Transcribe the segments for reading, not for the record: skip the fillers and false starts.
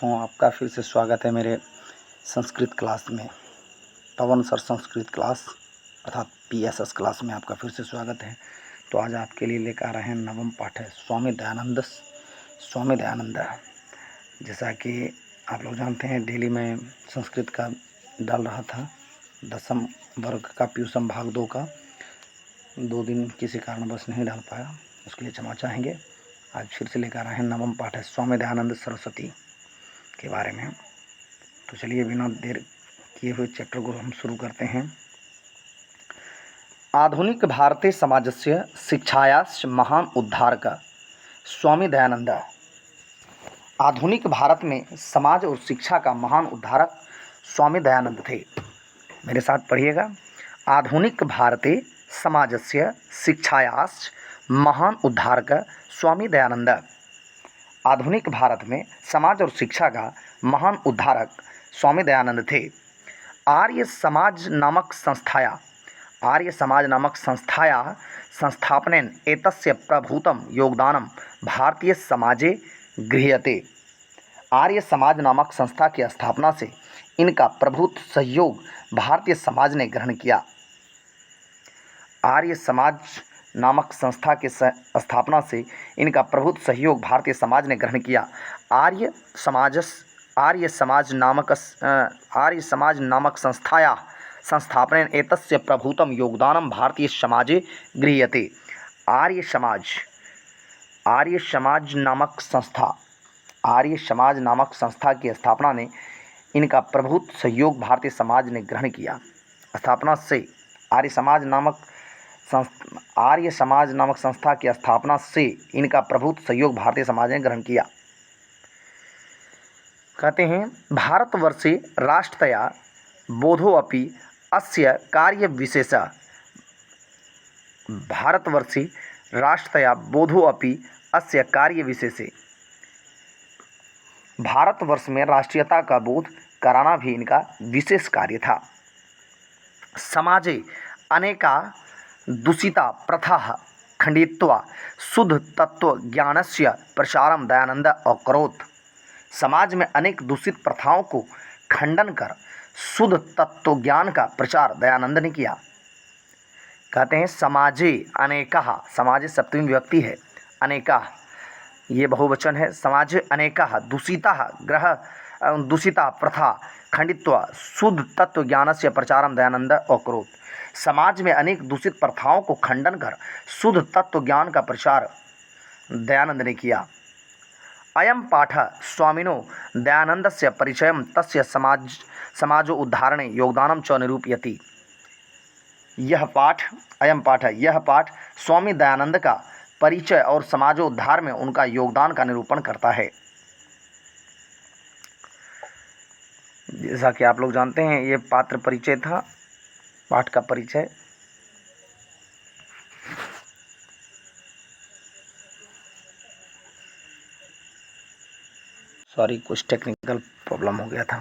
दोस्तों, आपका फिर से स्वागत है मेरे संस्कृत क्लास में। पवन सर संस्कृत क्लास अर्थात पीएसएस क्लास में आपका फिर से स्वागत है। तो आज आपके लिए लेकर आ रहे हैं नवम पाठ है स्वामी दयानंद। जैसा कि आप लोग जानते हैं, डेली मैं संस्कृत का डाल रहा था 10वीं वर्ग का प्यूसम भाग 2 का। 2 दिन किसी कारणवश नहीं डाल पाया, उसके लिए क्षमा चाहेंगे। आज फिर से लेकर आ रहे हैं नवम पाठ है स्वामी दयानंद सरस्वती के बारे में। तो चलिए बिना देर किए हुए चैप्टर को हम शुरू करते हैं। आधुनिक भारतीय समाजस्य शिक्षायाश्च महान उद्धारक स्वामी दयानंद। आधुनिक भारत में समाज और शिक्षा का महान उद्धारक स्वामी दयानंद थे। मेरे साथ पढ़िएगा। आधुनिक भारतीय समाजस्य शिक्षायाश्च महान उद्धारक स्वामी दयानंद। आधुनिक भारत में समाज और शिक्षा का महान उद्धारक स्वामी दयानंद थे। आर्य समाज नामक संस्थाया संस्थापनेन एतस्य प्रभूतं योगदानं भारतीय समाजे गृह्यते। आर्य समाज नामक संस्था की स्थापना से इनका प्रभुत सहयोग भारतीय समाज ने ग्रहण किया। आर्य समाज नामक संस्था के स्थापना से इनका प्रभुत सहयोग भारतीय समाज ने ग्रहण किया। आर्य समाज नामक संस्थाया संस्थापनेन एतस्य प्रभूतं योगदानं भारतीय समाजे गृह्यते। आर्य समाज नामक संस्था की स्थापना ने इनका प्रभुत सहयोग भारतीय समाज ने ग्रहण किया। स्थापना से आर्य समाज नामक संस्था की स्थापना से इनका प्रभुत सहयोग भारतीय समाज ने ग्रहण किया। कहते हैं भारतवर्षे राष्ट्रतया बोधोऽपि अस्य कार्यविशेषः। भारतवर्षे राष्ट्रतया बोधोऽपि अस्य कार्यविशेषे। भारतवर्ष में राष्ट्रीयता का बोध कराना भी इनका विशेष कार्य था। समाजे अनेका दूषिता प्रथाः खण्डयित्वा शुद्ध तत्वज्ञानस्य प्रसारं दयानंद अकरोत्। समाज में अनेक दूषित प्रथाओं को खंडन कर शुद्ध तत्वज्ञान का प्रचार दयानंद ने किया। कहते हैं समाजे अनेकाः, समाजे सप्तमी विभक्ति है, अनेकाः ये बहुवचन है। समाजे अनेकाः दूषिता प्रथा खंडित्वा शुद्ध तत्वज्ञानस्य प्रचारं दयानंद अकरोत्। समाज में अनेक दूषित प्रथाओं को खंडन कर शुद्ध तत्वज्ञान का प्रचार दयानंद ने किया। अयं पाठः स्वामिनो दयानन्दस्य परिचयं तस्य समाजो उद्धारणे योगदानं च निरूपयति। यह पाठ स्वामी दयानंद का परिचय और समाजोद्धार में उनका योगदान का निरूपण करता है। जैसा कि आप लोग जानते हैं, ये पात्र परिचय था, पाठ का परिचय। सॉरी, कुछ टेक्निकल प्रॉब्लम हो गया था।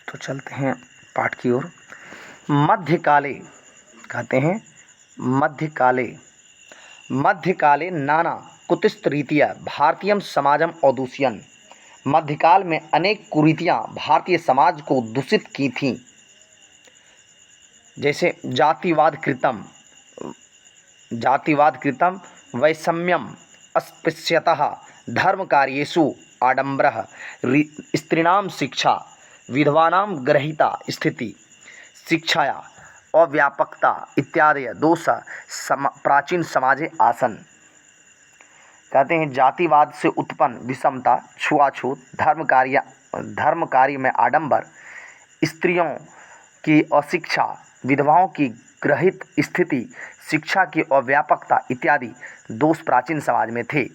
तो चलते हैं पाठ की ओर। मध्यकाले कहते हैं मध्यकाले नाना कुतिस्त्रीतिया भारतीय समाजम औदूषयन्। मध्यकाल में अनेक कुरीतियाँ भारतीय समाज को दूषित की थीं। जैसे जातिवाद कृतम वैषम्यम अस्पृश्यतः धर्म कार्येषु आडंबरः स्त्रीणां शिक्षा विधवानां ग्रहिता स्थिति शिक्षाया अव्यापकता इत्यादि दोष प्राचीन समाजे आसन। कहते हैं जातिवाद से उत्पन्न विषमता, छुआछूत, धर्म कार्य में आडंबर, स्त्रियों की अशिक्षा, विधवाओं की ग्रहित स्थिति, शिक्षा की अव्यापकता इत्यादि दोष प्राचीन समाज में थे।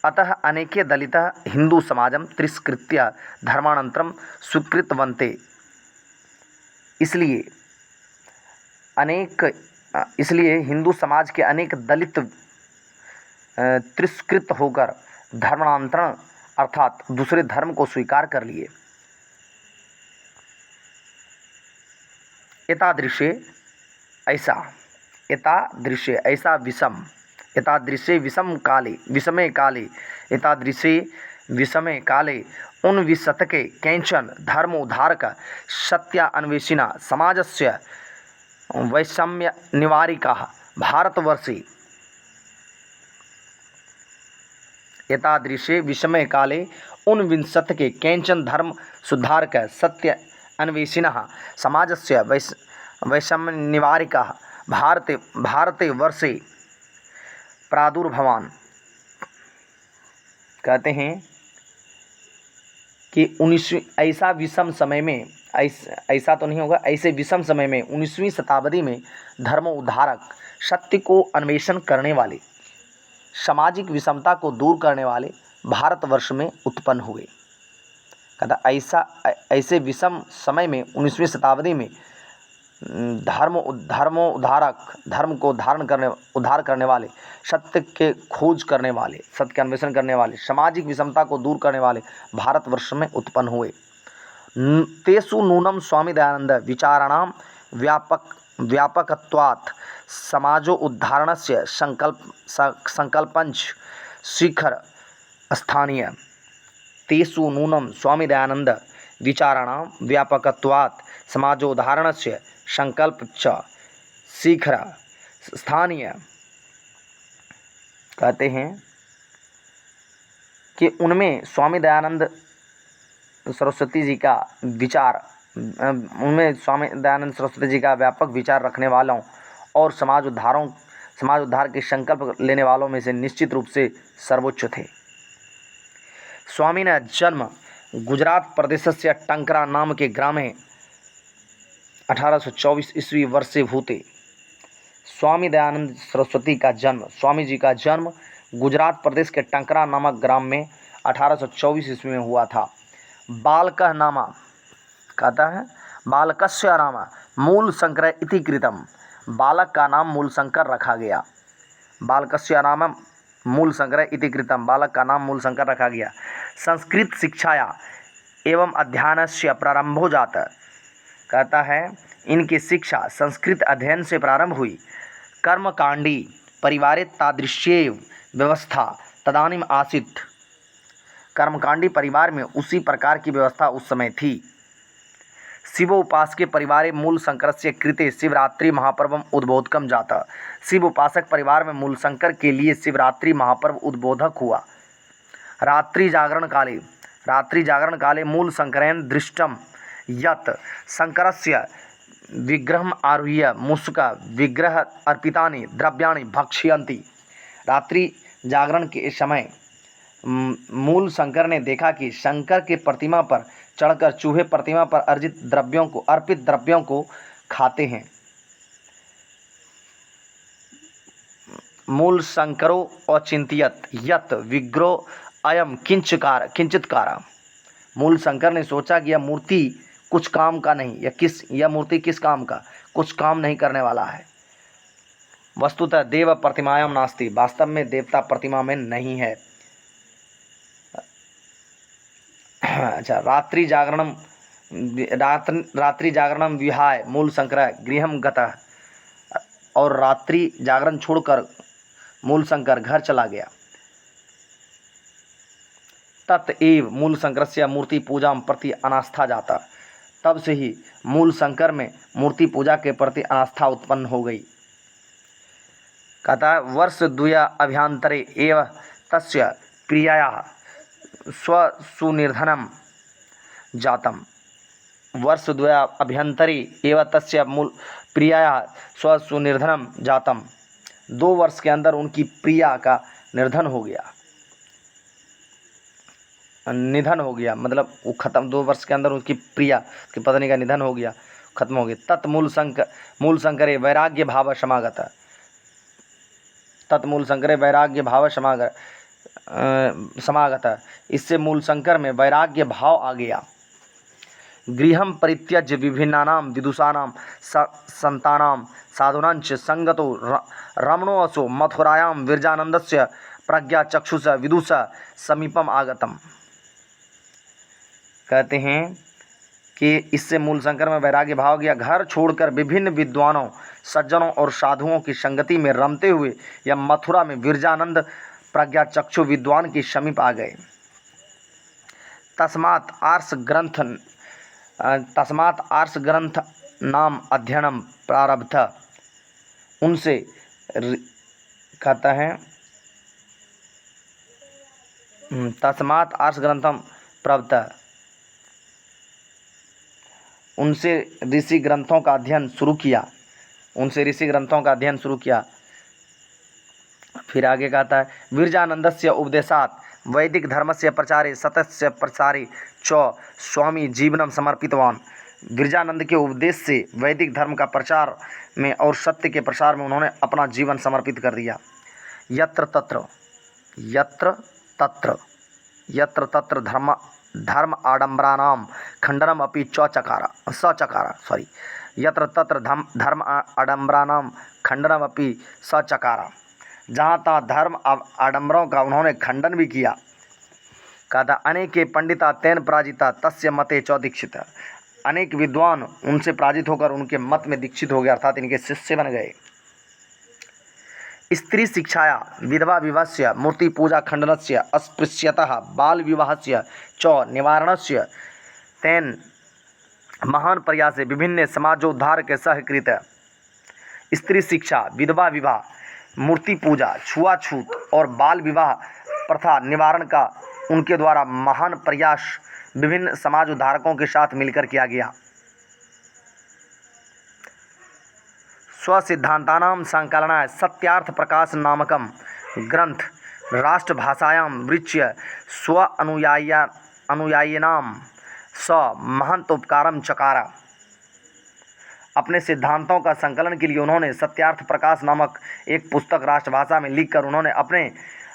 अतः अनेके दलितः हिंदू समाजम तिरस्कृत्य धर्मानंतरम स्वीकृतवन्ते। इसलिए हिंदू समाज के अनेक दलित तिरस्कृत होकर धर्मांतरण अर्थात दूसरे धर्म को स्वीकार कर लिए। एतादृशे ऐसा विषम एतादृशे विषमे काले ऊनविंशतके केचन धर्मोद्धारक सत्या अन्वेषिणः समाजस्य वैषम्य निवारिकाः भारतवर्षे एतादृशे विषमे काले ऊनविंशतके केचन धर्म सुधारक सत्य अन्वेषिणः समाजस्य वैषम्य निवारिकाः भारते वर्षे प्रादुर्भवान। कहते हैं कि 19वीं ऐसा विषम समय में, ऐसा तो नहीं होगा, ऐसे विषम समय में 19वीं शताब्दी में धर्मोद्धारक सत्य को अन्वेषण करने वाले, सामाजिक विषमता को दूर करने वाले भारतवर्ष में उत्पन्न हुए। कहता ऐसे विषम समय में 19वीं शताब्दी में धर्मोद्धारक, धर्म को उद्धार करने वाले, सत्य के खोज करने वाले, सत्य के अन्वेषण करने वाले, सामाजिक विषमता को दूर करने वाले भारतवर्ष में उत्पन्न हुए। तेषु नूनम स्वामी दयानंद विचाराणां व्यापकत्वात् समाजो उद्धारणस्य संकल्पंच शिखर स्थानीय। तेषु नूनम स्वामी दयानंद विचाराणां व्यापकत्वात् समाजोद्धारणस्य संकल्प च शीघ्र स्थानीय। कहते हैं कि उनमें स्वामी दयानंद सरस्वती जी का विचार, उनमें स्वामी दयानंद सरस्वती जी का व्यापक विचार रखने वालों और समाज उद्धार के संकल्प लेने वालों में से निश्चित रूप से सर्वोच्च थे। स्वामी ने जन्म गुजरात प्रदेशस्य टंकरा नाम के ग्रामे 1824 ईस्वी वर्षे भूते। स्वामी दयानंद सरस्वती का जन्म, स्वामी जी का जन्म गुजरात प्रदेश के टंकरा नामक ग्राम में 1824 ईस्वी में हुआ था। बालकः नाम, कहता है बालकस्य नाम मूल शंकर इति कृतम। बालक का नाम मूल शंकर रखा गया। बालकस्य नाम मूल शंकर इति कृतम, बालक का नाम मूल शंकर रखा गया। संस्कृत शिक्षाया एवं अध्ययनस्य प्रारंभो जात। कहता है इनकी शिक्षा संस्कृत अध्ययन से प्रारंभ हुई। कर्मकांडी परिवारे तादृश्येव व्यवस्था तदानीम आसीत्। कर्मकांडी परिवार में उसी प्रकार की व्यवस्था उस समय थी। शिवोपासके परिवारे मूल शंकरस्य कृते शिवरात्रि महापर्वम उद्बोधकम जाता। शिव उपासक परिवार में मूल शंकर के लिए शिवरात्रि महापर्व उद्बोधक हुआ। रात्रि जागरण काले मूल शंकरेण दृष्टम यत् शंकरस्य विग्रहम आरुह्य मूषक विग्रह अर्पितानि द्रव्याणि भक्षयन्ति। रात्रि जागरण के समय मूल शंकर ने देखा कि शंकर के प्रतिमा पर चढ़कर चूहे प्रतिमा पर अर्पित द्रव्यों को खाते हैं। मूल शंकरो अचिंत्यत यत् विग्रह अयम किंचितकार। मूल शंकर ने सोचा कि यह मूर्ति कुछ काम का नहीं, यह मूर्ति किस काम का, कुछ काम नहीं करने वाला है। वस्तुतः देव प्रतिमायाम नास्ति, वास्तव में देवता प्रतिमा में नहीं है। अच्छा, रात्रि जागरणम विहाय मूल शंकर गृहम गतः। और रात्रि जागरण छोड़कर मूल शंकर घर चला गया। ततएव मूल शंकरस्य मूर्ति पूजा प्रति अनास्था जाता। तब से ही मूल शंकर में मूर्ति पूजा के प्रति अनास्था उत्पन्न हो गई। कहता वर्ष द्वय अभ्यंतरे एव तस्य प्रियायाः स्वसुनिर्धनम जातम। वर्ष द्वय अभ्यंतरे एव तस्य मूल प्रियायाः स्वसुनिर्धनम जातम। 2 वर्ष के अंदर उनकी प्रिया का निधन हो गया, मतलब वो खत्म। 2 वर्ष के अंदर उनकी प्रिया की पत्नी का निधन हो गया, खत्म हो गया। तत् मूल शंकरे वैराग्य भाव समागत। तत्मूल शंकरे वैराग्य भाव समागत। इससे मूल शंकर में वैराग्य भाव आ गया। गृहं परित्यज्य विभिन्नानां विदुषाणां संतानां साधूनांच संगतो रमणोऽसो मथुरायां विरजानंदस्य प्रज्ञा चक्षुष विदुष समीपम आगतम। कहते हैं कि इससे मूल शंकर में वैराग्य भाव गया। घर छोड़कर विभिन्न विद्वानों, सज्जनों और साधुओं की संगति में रमते हुए यह मथुरा में विरजानंद प्रज्ञाचक्षु विद्वान के समीप आ गए। तस्मात् आर्ष ग्रंथ नाम अध्ययनम प्रारब्ध। उनसे कहता है तस्मात् आर्ष ग्रंथम प्रारब्ध, उनसे ऋषि ग्रंथों का अध्ययन शुरू किया। फिर आगे कहता है विरजानंदस्य उपदेशात् वैदिक धर्मस्य प्रचारे सतस्य प्रसारे च स्वामी जीवनम समर्पितवान। विरजानंद के उपदेश से वैदिक धर्म का प्रचार में और सत्य के प्रसार में उन्होंने अपना जीवन समर्पित कर दिया। यत्र तत्र धर्म आडंबराणाम खंडनम अपि सचकार। यत्र तत्र धर्म आडंबराणाम खंडनम अपि सचकार। जहाँ तहाँ धर्म आडंबरों का उन्होंने खंडन भी किया। कहता अनेके पंडिता तेन पराजिता तस्य मते च दीक्षित। अनेक विद्वान उनसे पराजित होकर उनके मत में दीक्षित हो गए, अर्थात इनके शिष्य बन गए। स्त्री शिक्षाया विधवा विवाहस्य मूर्ति पूजा खंडनस्य अस्पृश्यतः बाल विवाहस्य च निवारणस्य तेन महान प्रयासे विभिन्न समाजोद्धार के सहकृत। स्त्री शिक्षा, विधवा विवाह, मूर्ति पूजा, छुआछूत और बाल विवाह प्रथा निवारण का उनके द्वारा महान प्रयास विभिन्न समाज उद्धारकों के साथ मिलकर किया गया। स्वसिद्धांतानां संकलनाय सत्यार्थ प्रकाश नामकम ग्रंथ राष्ट्रभाषायां विरच्य स्व अनुयायिनां स महंत उपकारम चकार। अपने सिद्धांतों का संकलन के लिए उन्होंने सत्यार्थ प्रकाश नामक एक पुस्तक राष्ट्रभाषा में लिखकर उन्होंने अपने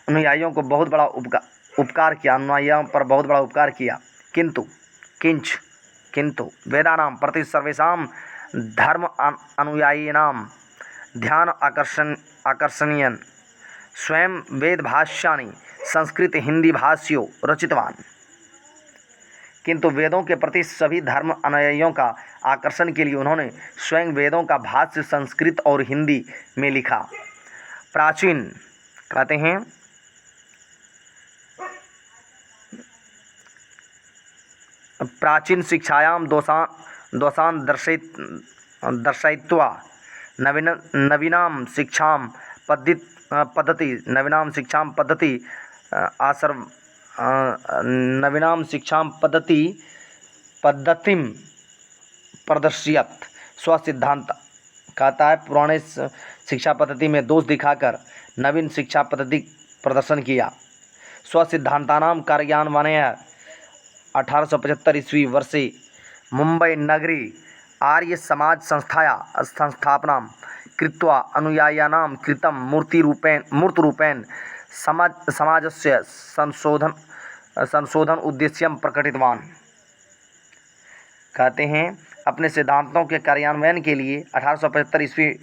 अनुयायियों को बहुत बड़ा उपकार किया, अनुयायियों पर बहुत बड़ा उपकार किया। किंतु वेदानां प्रति सर्वेषां धर्म अनुयायिनां ध्यान आकर्षणीयन स्वयं वेद भाष्यानि संस्कृत हिंदी भाष्यों रचितवान। किंतु वेदों के प्रति सभी धर्म अनुयायियों का आकर्षण के लिए उन्होंने स्वयं वेदों का भाष्य संस्कृत और हिंदी में लिखा। प्राचीन कहते हैं प्राचीन शिक्षायां दोषान् दर्शयित्वा नवीनां शिक्षां पद्धतिं प्रदर्शयत् स्वसिद्धांत। कहता है पुराने शिक्षा पद्धति में दोष दिखाकर नवीन शिक्षा पद्धति प्रदर्शन किया। स्वसिद्धांतानां कार्यान्वयनाय 1875 ईस्वी वर्षे मुंबई नगरी आर्य समाज संस्थाया संस्थापना कृत्वा अनुयायिनां कृतं मूर्तरूपेण समाजस्य संशोधन उद्देश्यं प्रकटितवान। कहते हैं अपने सिद्धांतों के कार्यान्वयन के लिए 1875 ईस्वी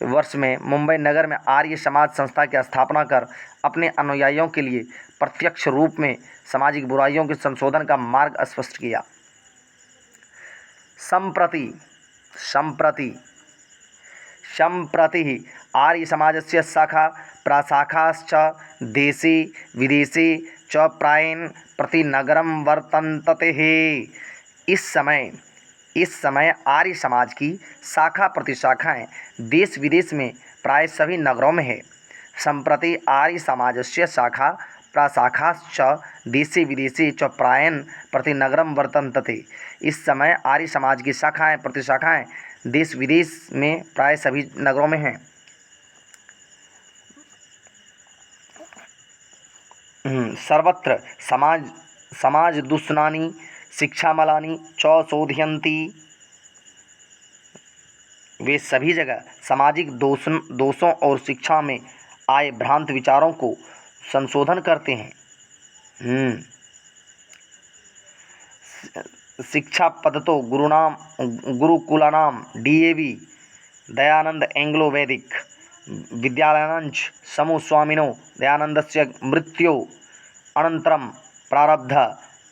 वर्ष में मुंबई नगर में आर्य समाज संस्था की स्थापना कर अपने अनुयायियों के लिए प्रत्यक्ष रूप में सामाजिक बुराइयों के संशोधन का मार्ग स्पष्ट किया। सम्प्रति आर्य समाजस्य शाखा प्रशाखाश्च देशे विदेशे च प्रायेण प्रतिनगरं वर्तन्ते। इस समय आर्य समाज की शाखा प्रतिशाखाएं देश विदेश में प्राय सभी नगरों में है। सम्प्रति आर्य समाजस्य शाखा प्रशाखाश्च देशे विदेशे च प्रायेण प्रतिनगरं वर्तन्ते। इस समय आर्य समाज की शाखाएं प्रतिशाखाएं देश विदेश में प्राय सभी नगरों में हैं। सर्वत्र समाज दूषणानि शिक्षामलानि च शोधयन्ति। वे सभी जगह सामाजिक दोषों और शिक्षा में आए भ्रांत विचारों को संशोधन करते हैं। शिक्षा पद्धतो गुरुकुलानां DAV दयानंद एंग्लो वैदिक विद्यालयानांच समूहस्वामिनो दयानंदस्य मृत्यो अनंतरम प्रारब्ध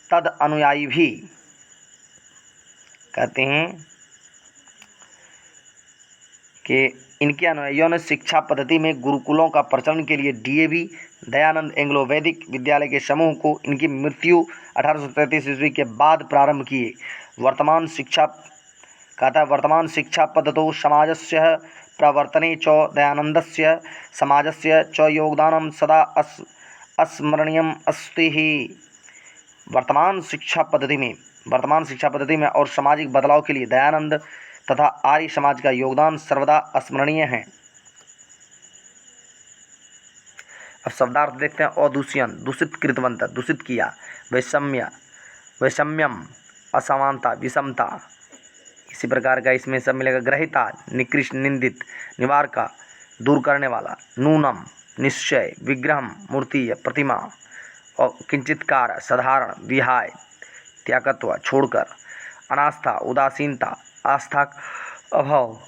तद अनुयायिभिः। कहते हैं कि इनके अनुयायियों ने शिक्षा पद्धति में गुरुकुलों का प्रचलन के लिए डीएवी दयानंद एंग्लो वैदिक विद्यालय के समूह को इनकी मृत्यु 1833 ईस्वी के बाद प्रारंभ किए। वर्तमान शिक्षा पद्धतौ समाजस्य प्रवर्तने च दयानन्दस्य समाजस्य च योगदानं सदा अस्मरणीयम् अस्ति। वर्तमान शिक्षा पद्धति में और सामाजिक बदलाव के लिए दयानंद तथा आर्य समाज का योगदान सर्वदा स्मरणीय है। अब शब्दार्थ देखते हैं। अदूषण, दूषित, कृतवंत, दूषित किया। वैषम्यम, असमानता, विषमता, इसी प्रकार का इसमें सब मिलेगा। ग्रहिता, निकृष्ट, निंदित। निवारका, दूर करने वाला। नूनम, निश्चय। विग्रहम, मूर्ति या प्रतिमा। और किंचितकार, साधारण। विहाय, त्यागत्व, छोड़कर। अनास्था, उदासीनता, आस्था अभाव।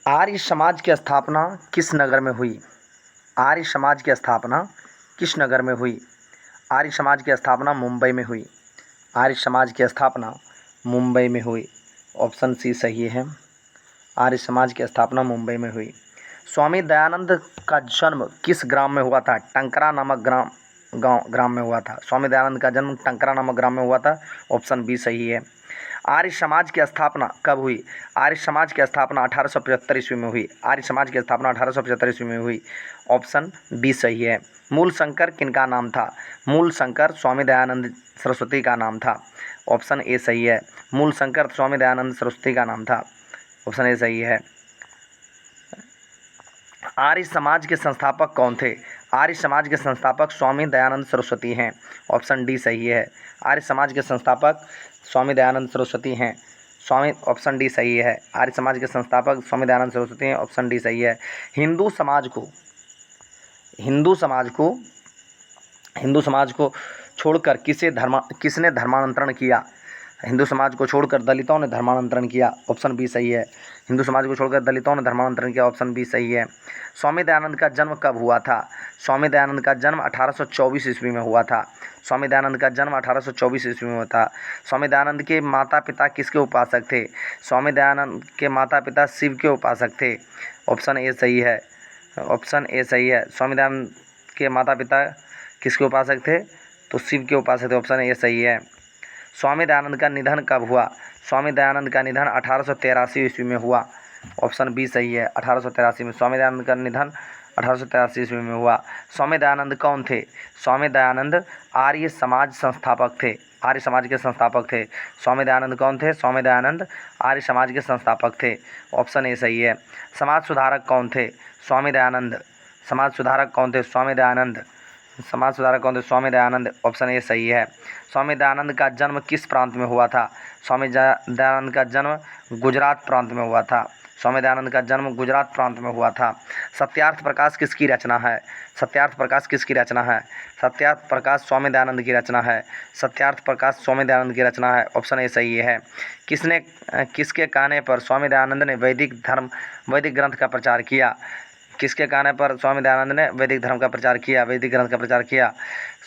आर्य समाज की स्थापना किस नगर में हुई? आर्य समाज की स्थापना किस नगर में हुई? आर्य समाज की स्थापना मुंबई में हुई। आर्य समाज की स्थापना मुंबई में हुई। ऑप्शन सी सही है। आर्य समाज की स्थापना मुंबई में हुई। स्वामी दयानंद का जन्म किस ग्राम में हुआ था? टंकरा नामक ग्राम में हुआ था। स्वामी दयानंद का जन्म टंकरा नामक ग्राम में हुआ था। ऑप्शन बी सही है। आर्य समाज की स्थापना कब हुई? आर्य समाज की स्थापना 1875 ईस्वी में हुई। आर्य समाज की स्थापना 1875 ईस्वी में हुई। ऑप्शन बी सही है। मूल शंकर किनका नाम था? मूल शंकर स्वामी दयानंद सरस्वती का नाम था। ऑप्शन ए सही है। मूल शंकर स्वामी दयानंद सरस्वती का नाम था। ऑप्शन ए सही है। आर्य समाज के संस्थापक कौन थे? आर्य समाज के संस्थापक स्वामी दयानंद सरस्वती हैं। ऑप्शन डी सही है। आर्य समाज के संस्थापक स्वामी दयानंद सरस्वती हैं। ऑप्शन डी सही है। आर्य समाज के संस्थापक स्वामी दयानंद सरस्वती हैं। ऑप्शन डी सही है। हिंदू समाज को छोड़कर किसने धर्मांतरण किया? हिंदू समाज को छोड़कर दलितों ने धर्मांतरण किया। ऑप्शन बी सही है। हिंदू समाज को छोड़कर दलितों ने धर्मांतरण किया। ऑप्शन बी सही है। स्वामी दयानंद का जन्म कब हुआ था? स्वामी दयानंद का जन्म 1824 ईस्वी में हुआ था। स्वामी दयानंद का जन्म 1824 ईस्वी में हुआ था। स्वामी दयानंद के माता पिता किसके उपासक थे? स्वामी दयानंद के माता पिता शिव के उपासक थे। ऑप्शन ए सही है। ऑप्शन ए सही है। स्वामी दयानंद के माता पिता किसके उपासक थे? तो शिव के उपासक थे। ऑप्शन ए सही है। स्वामी दयानंद का निधन कब हुआ? स्वामी दयानंद का निधन 1883 ईस्वी में हुआ। ऑप्शन बी सही है। 1883 में स्वामी दयानंद का निधन 1883 ईस्वी में हुआ। स्वामी दयानंद कौन थे? स्वामी दयानंद आर्य समाज संस्थापक थे। आर्य समाज के संस्थापक थे। स्वामी दयानंद कौन थे? स्वामी दयानंद आर्य समाज के संस्थापक थे। ऑप्शन ए सही है। समाज सुधारक कौन थे? स्वामी दयानंद। समाज सुधारक कौन थे? स्वामी दयानंद। समाज सुधारक कौन थे? स्वामी दयानंद। ऑप्शन ए सही है। स्वामी दयानंद का जन्म किस प्रांत में हुआ था? स्वामी दयानंद का जन्म गुजरात प्रांत में हुआ था। स्वामी दयानंद का जन्म गुजरात प्रांत में हुआ था। सत्यार्थ प्रकाश किसकी रचना है? सत्यार्थ प्रकाश किसकी रचना है? सत्यार्थ प्रकाश स्वामी दयानंद की रचना है। सत्यार्थ प्रकाश स्वामी दयानंद की रचना है। ऑप्शन ए सही है। किसके कहने पर स्वामी दयानंद ने वैदिक ग्रंथ का प्रचार किया? किसके कहने पर स्वामी दयानंद ने वैदिक ग्रंथ का प्रचार किया?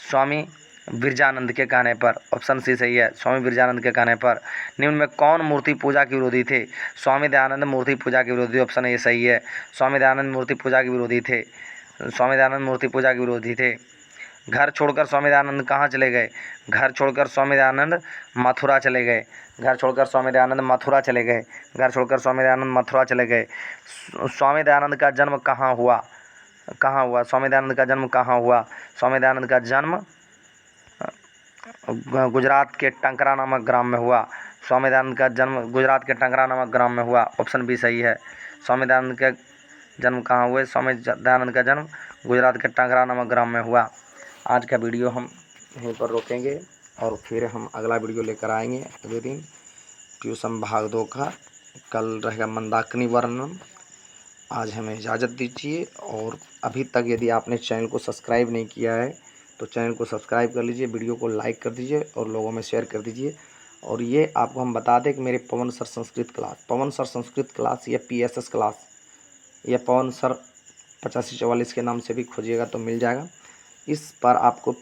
स्वामी विरजानंद के कहने पर। ऑप्शन सी सही है। स्वामी विरजानंद के कहने पर। निम्न में कौन मूर्ति पूजा के विरोधी थे? स्वामी दयानंद मूर्ति पूजा के विरोधी। ऑप्शन ए सही है। स्वामी दयानंद मूर्ति पूजा के विरोधी थे। स्वामी दयानंद मूर्ति पूजा के विरोधी थे। घर छोड़कर स्वामी दयानंद कहाँ चले गए? घर छोड़कर स्वामी दयानंद मथुरा चले गए। घर छोड़कर स्वामी दयानंद मथुरा चले गए। घर छोड़कर स्वामी दयानंद मथुरा चले गए। स्वामी दयानंद का जन्म कहाँ हुआ? स्वामी दयानंद का जन्म कहाँ हुआ? स्वामी दयानंद का जन्म गुजरात के टंकरा नामक ग्राम में हुआ। स्वामी दयानंद का जन्म गुजरात के टंकरा नामक ग्राम में हुआ। ऑप्शन बी सही है। स्वामी दयानंद का जन्म कहाँ हुए? स्वामी दयानंद का जन्म गुजरात के टंकरा नामक ग्राम में हुआ। आज का वीडियो हम यहीं पर रोकेंगे और फिर हम अगला वीडियो लेकर आएंगे अगले दिन। ट्यूशन भाग 2 का कल रहेगा मंदाकिनी वर्णन। आज हमें इजाज़त दीजिए। और अभी तक यदि आपने चैनल को सब्सक्राइब नहीं किया है तो चैनल को सब्सक्राइब कर लीजिए, वीडियो को लाइक कर दीजिए और लोगों में शेयर कर दीजिए। और ये आपको हम बता दें कि मेरे पवन सर संस्कृत क्लास या PSS क्लास या पवन सर 8544 के नाम से भी खोजिएगा तो मिल जाएगा। इस पर आपको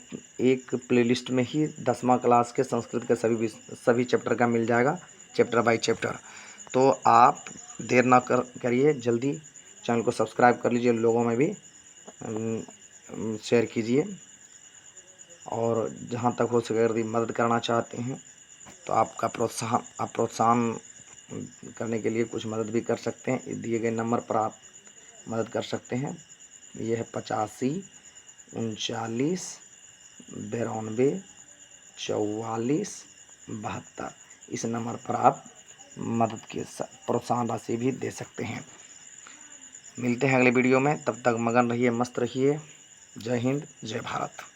एक प्लेलिस्ट में ही 10वां क्लास के संस्कृत के सभी चैप्टर का मिल जाएगा, चैप्टर बाय चैप्टर। तो आप देर ना करिए, जल्दी चैनल को सब्सक्राइब कर लीजिए, लोगों में भी शेयर कीजिए। और जहाँ तक हो सके यदि मदद करना चाहते हैं तो आपका प्रोत्साहन करने के लिए कुछ मदद भी कर सकते हैं। दिए गए नंबर पर आप मदद कर सकते हैं। यह है 85 39 92 44 72। इस नंबर पर आप मदद की प्रोत्साहन राशि भी दे सकते हैं। मिलते हैं अगले वीडियो में, तब तक मगन रहिए, मस्त रहिए। जय हिंद, जय भारत।